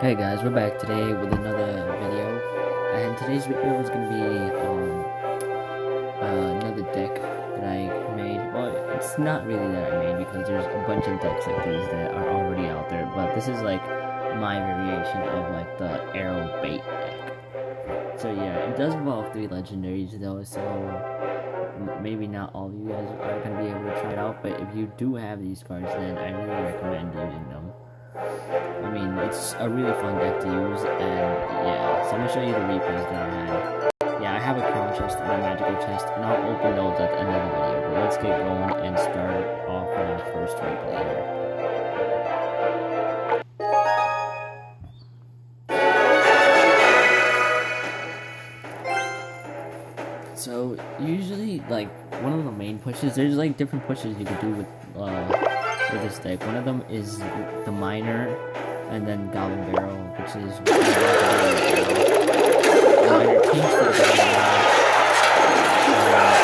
Hey guys, we're back today with another video, and today's video is gonna be another deck that I made. Well, it's not really that I made because there's a bunch of decks like these that are already out there, but this is like my variation of like the arrow bait deck. So yeah, it does involve 3 legendaries though, so maybe not all of you guys are gonna be able to try it out, but if you do have these cards, then I really recommend using them. I mean, it's a really fun deck to use, and yeah, so I'm gonna show you the replays that I had. Yeah, I have a crown chest and a magical chest, and I'll open those at the end of the video, but let's get going and start off with our first replay here. So, usually, like, one of the main pushes, there's like different pushes you could do with this deck. One of them is the miner, and then Goblin Barrel, which is what I miner teams for the Goblin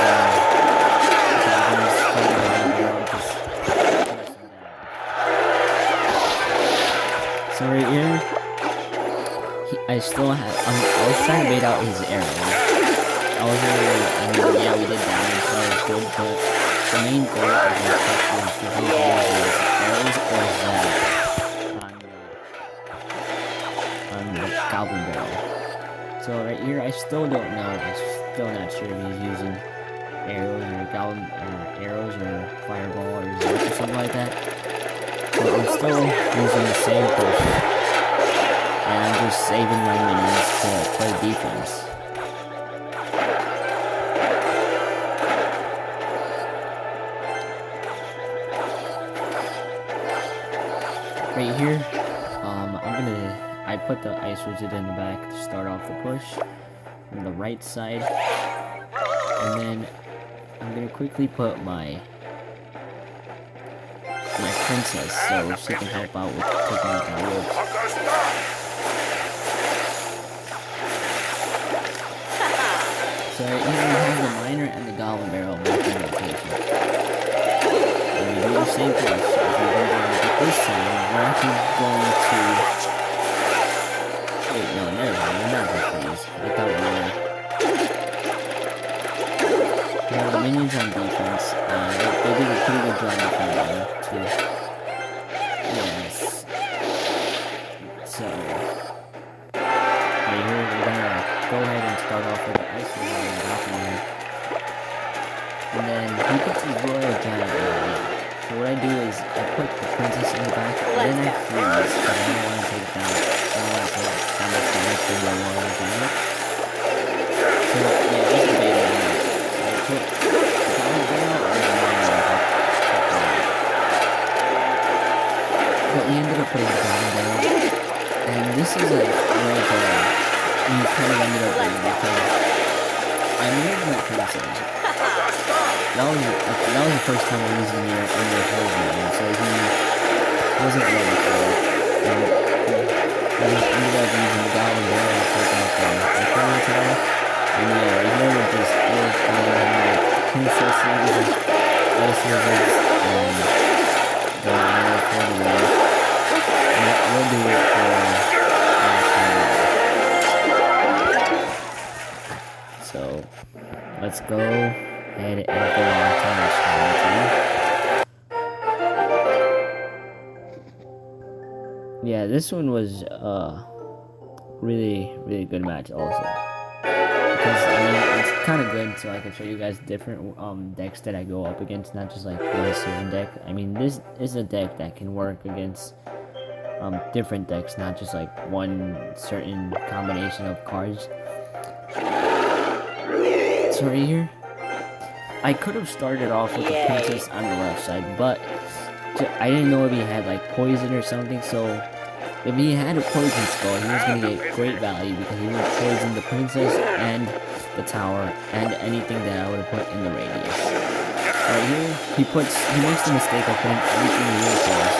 Barrel. Goblins from the Goblin Barrel just so right here, I still have. I was trying to bait out his arrows. I mean, yeah, we did damage, so it was good, but the main goal of the quest was to use arrows or zap on the Goblin Barrel. So right here, I still don't know. I'm still not sure if he's using arrows or arrows or fireball or zap or something like that. So I'm still using the same push, and I'm just saving my minions to play defense. Right here, I put the ice wizard in the back to start off the push on the right side, and then I'm gonna quickly put my princess so she can help out with taking out the woods. So right here we have the miner and the goblin barrel back in rotation. And we do the same push. If we're going to get this time, we're actually going to... Wait, no, never mind. We're not going to freeze. I thought we were. We have the minions on defense. They did a pretty good job defending, too. Yes. So... Right here, we're going to go ahead and start off with the ice wizard and goblin barrel. And then he puts his royal giant in. So what I do is I put the princess in the back, and then I freeze, because I don't want to take down. I don't want to take that much damage from the royal giant. So yeah, this is the beta I use. So I put the goblin barrel and the miner. But we ended up putting the goblin barrel, and this is like royal giant. And you kind of ended up winning because I made my princess. That was the first time I was using the English version, so he wasn't ready for it. And I just ended up using the Goblin Barrel to take out the Inferno Tower. And yeah, right here we're just playing like princesses, ice wizards, and the miner for the win. And we'll do it for so let's go ahead and go on to yeah, this one was really good match also. Because I mean it's kinda good so I can show you guys different decks that I go up against, not just like one certain deck. I mean this is a deck that can work against different decks, not just like one certain combination of cards. So right here, I could have started off with the princess on the left side, but I didn't know if he had like poison or something, so if he had a poison skull, he was going to get great value because he would poison the princess and the tower and anything that I would have put in the radius. Right here, he makes the mistake of putting everything really close,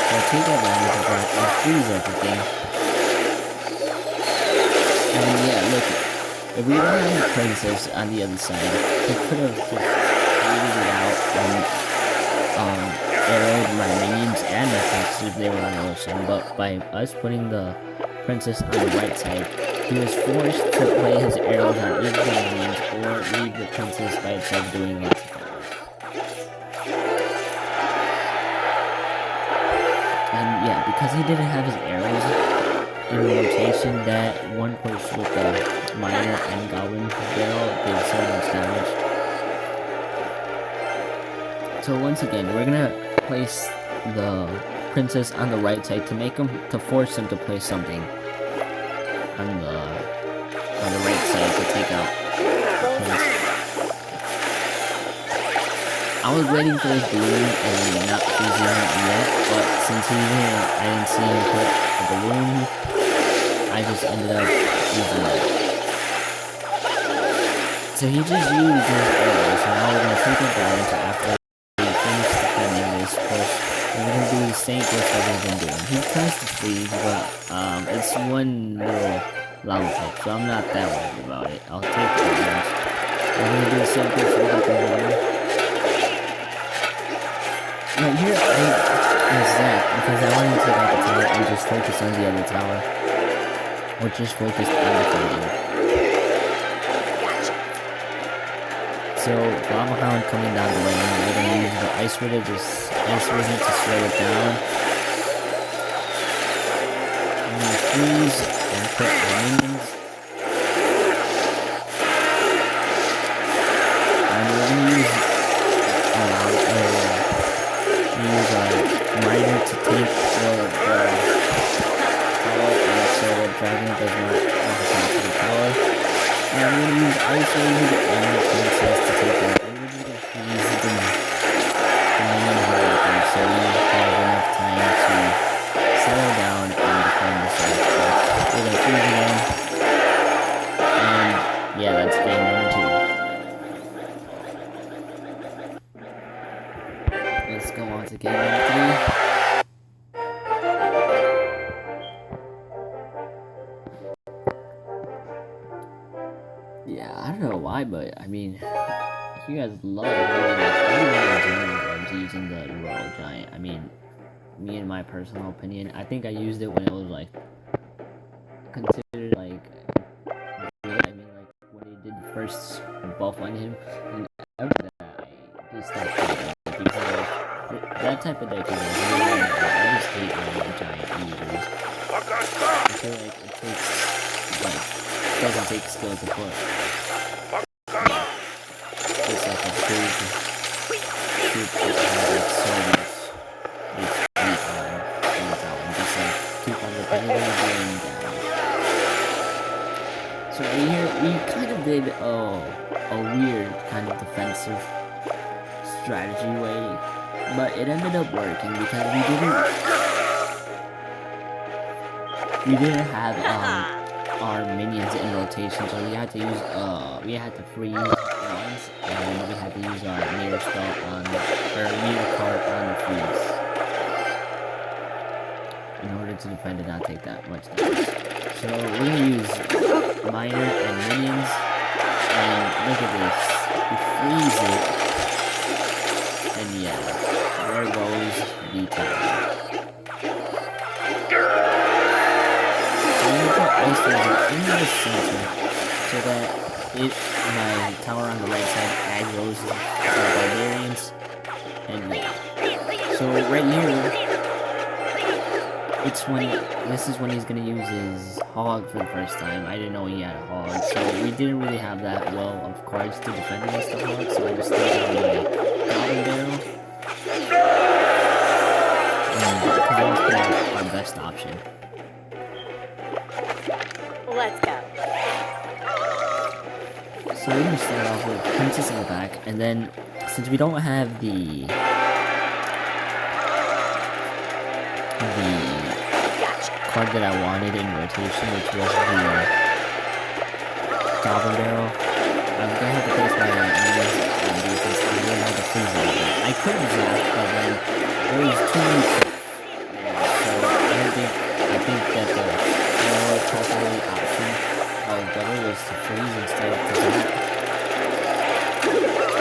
so I take advantage of that and freeze everything. And yeah, look. If we didn't have the princess on the other side, he could have just waited it out and arrowed my minions and my princess if they were on the left side, but by us putting the princess on the right side, he was forced to play his arrows on either the minions or leave the princess by itself doing it. And yeah, because he didn't have his arrows in rotation, that one push with the miner and goblin barrel did so much damage. So once again, we're gonna place the princess on the right side to force him to play something on the right side to take out the prince. I was waiting for his balloon and not using it yet, but since I didn't see him put a balloon, I just ended up using it. So he just used his arrows, so now we're gonna take advantage after we finish defending this push. We're gonna do the same push that we've been doing. He tries to freeze, but it's one little lava pit, so I'm not that worried about it. I'll take the damage. We're gonna do the same push with the balloon. Right here, I zapped because I wanted to take out the tower and just focus on the other tower. Or just focus on defending. So, Lava Hound coming down the lane, we're gonna use the Ice Ritter to slow it down. I'm gonna freeze and put my minions. And we're gonna use miner to take for the tower, and so the dragon does not overcome to the tower. And I'm going to use Ice Wave and the princess to take that. And we're going to freeze the minion hole out there, so we have enough time to settle down and defend the side. We're going to freeze again. And yeah, that's game number 2. Let's go on to game number 3. Yeah, I don't know why, but I mean, you guys love everyone loves using the Royal Giant. I mean, me in my personal opinion, I think I used it when it was like considered like good. I mean, like when they did the first buff on him, and after that, I just stopped playing it because that type of deck is really I just hate Royal Giant users. I feel like it doesn't take skill to put. It's like a big troop that has like so much HP on the top and just like keep on repeatedly doing damage. So right here, we kind of did a weird kind of defensive strategy way, but it ended up working because we didn't have our minions in rotation, so we had to use we had to freeze once, and we had to use our mirror spell on mirror card on the freeze in order to defend and not take that much damage. So we're gonna use miner and minions, and look at this, we freeze it, and yeah, there goes the tower. Ice Wave in the center so that my tower on the right side aggroes the barbarians, and yeah. So right here, this is when he's gonna use his hog for the first time. I didn't know he had a hog, so we didn't really have that well of cards to defend against the hog, so I just stayed on my goblin barrel. Because that was kind of our best option. Let's go. So we're gonna start off with Princess in the back, and then since we don't have the card that I wanted in rotation, which was the Goblin Barrel, I'm gonna have to place my minions on defense. I'm gonna have to freeze it again. I could have zapped, but then there was too many tricks there, so I think that the more possible option of better was to freeze instead of to zap.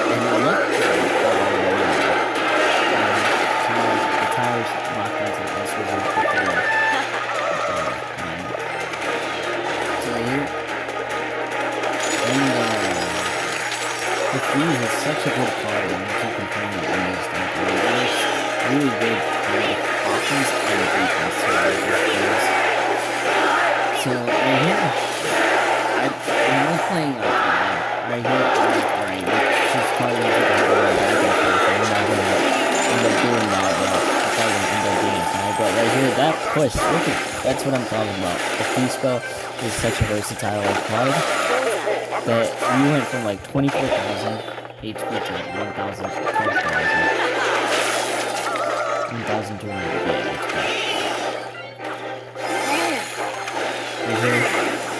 And luckily, such a good card, and you keep comparing it in this deck. It works really good on the offense and defense. So right here, when I was playing right here, I'm like, alright, let's probably gonna take a little bit back and forth. I'm not gonna end up doing that, but I'm probably gonna end up doing it tonight. But right here, that push, look at, that's what I'm talking about. The free spell is such a versatile card that you went from like 24,000 HP to 1,000, 1,200 HP. Right here,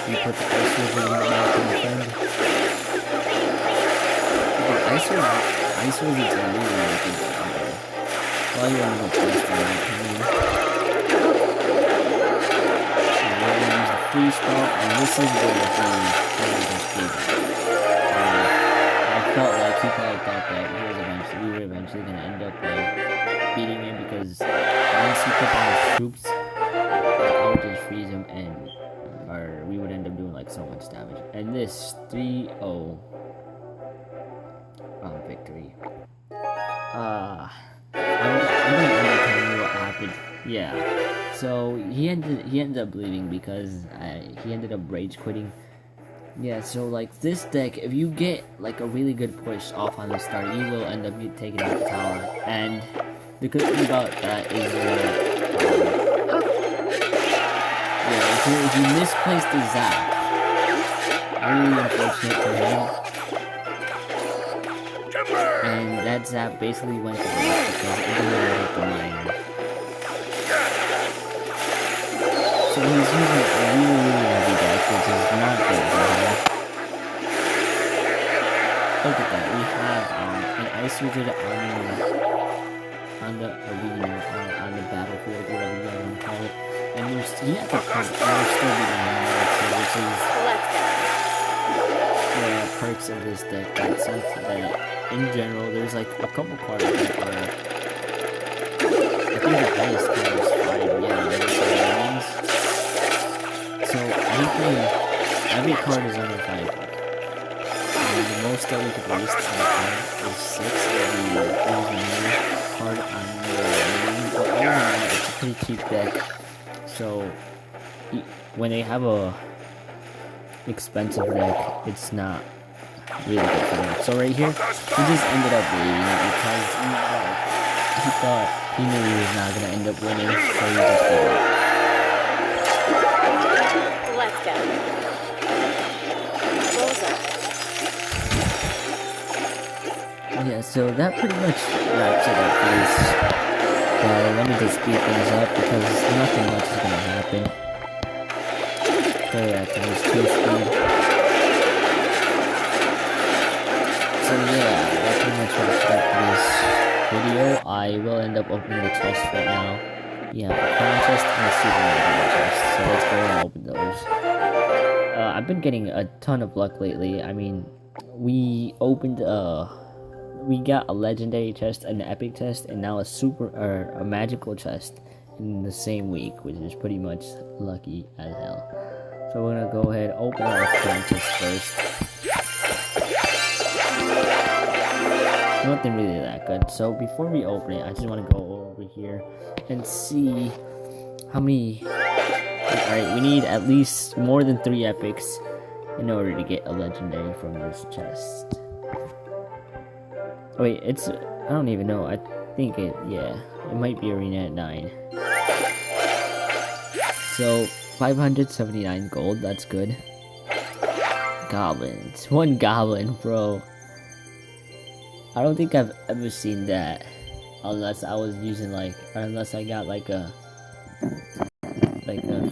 you put the ice wizard in the mouth and defend. Ice wizard's a really good combo. While you're on the best in my opinion. So we're gonna use the free spell, and this is where the game just beat. I felt like he probably thought that we were eventually gonna end up like beating him, because once he put down his troops, I would just freeze him and we would end up doing like so much damage. And this 3-0 victory. I'm gonna end up telling you what happened. Yeah. So he ended up bleeding because he ended up rage quitting. Yeah, so like this deck, if you get like a really good push off on the start, you will end up taking out the tower. And the good thing about that is if you misplace the zap, really unfortunate for him. And that zap basically went to waste because it didn't hit the miner. So he's using a really heavy deck, which is not good for him. Look at that, we have an Ice Wizard on the arena, on the battlefield, whatever you want to call it. And he has the perk, and we're still beating him, which is the perks of this deck. That sense that in general, there's like a couple cards that are, I think the highest card is 5, yeah, that is so every card is under 5. And the most that we could waste on a card is 6 of the card on the main. But other than that, it's a pretty cheap deck. So when they have a expensive deck, it's not really good for them. So right here, he just ended up bleeding because he thought he knew he was not gonna end up winning, so he just gave up. Let's go. Yeah, so that pretty much wraps it up for this. Let me just speed things up because nothing much is gonna happen. Play at times 2 speed. So yeah, that pretty much wraps it up for this video. I will end up opening the chest right now. Yeah, the crown chest and the super magical chest. So let's go and open those. I've been getting a ton of luck lately. I mean, we opened we got a legendary chest, an epic chest, and now a magical chest in the same week, which is pretty much lucky as hell. So we're gonna go ahead and open our crown chest first. Nothing really that good. So before we open it, I just want to go over here and see how many. Alright, we need at least more than 3 epics in order to get a legendary from this chest. Wait, it's, I don't even know, I think it might be arena at 9. So, 579 gold, that's good. Goblins, 1 goblin, bro. I don't think I've ever seen that, unless I was using unless I got like a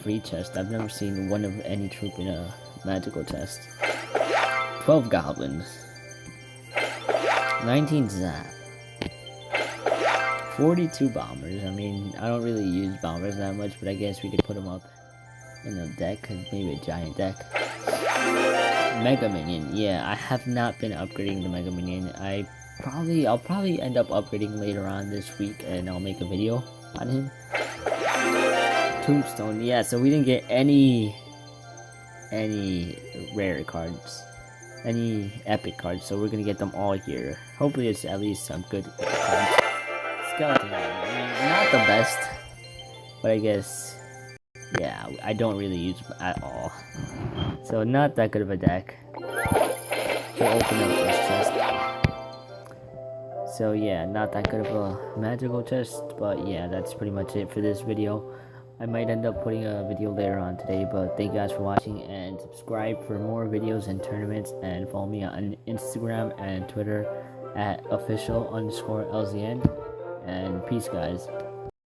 free chest. I've never seen one of any troop in a magical chest. 12 goblins. 19 zap. 42 bombers. I mean, I don't really use bombers that much, but I guess we could put them up in a deck, maybe a giant deck. Mega Minion. Yeah, I have not been upgrading the Mega Minion. I'll probably end up upgrading later on this week, and I'll make a video on him. Tombstone. Yeah, so we didn't get any rare cards. any epic cards, so we're gonna get them all here. Hopefully it's at least some good cards. Skeleton, I mean, not the best, but I guess, yeah, I don't really use them at all. So not that good of a deck. We'll open up this chest. So yeah, not that good of a magical chest, but yeah, that's pretty much it for this video. I might end up putting a video later on today, but thank you guys for watching, and subscribe for more videos and tournaments, and follow me on Instagram and Twitter at official_LZN, and peace guys.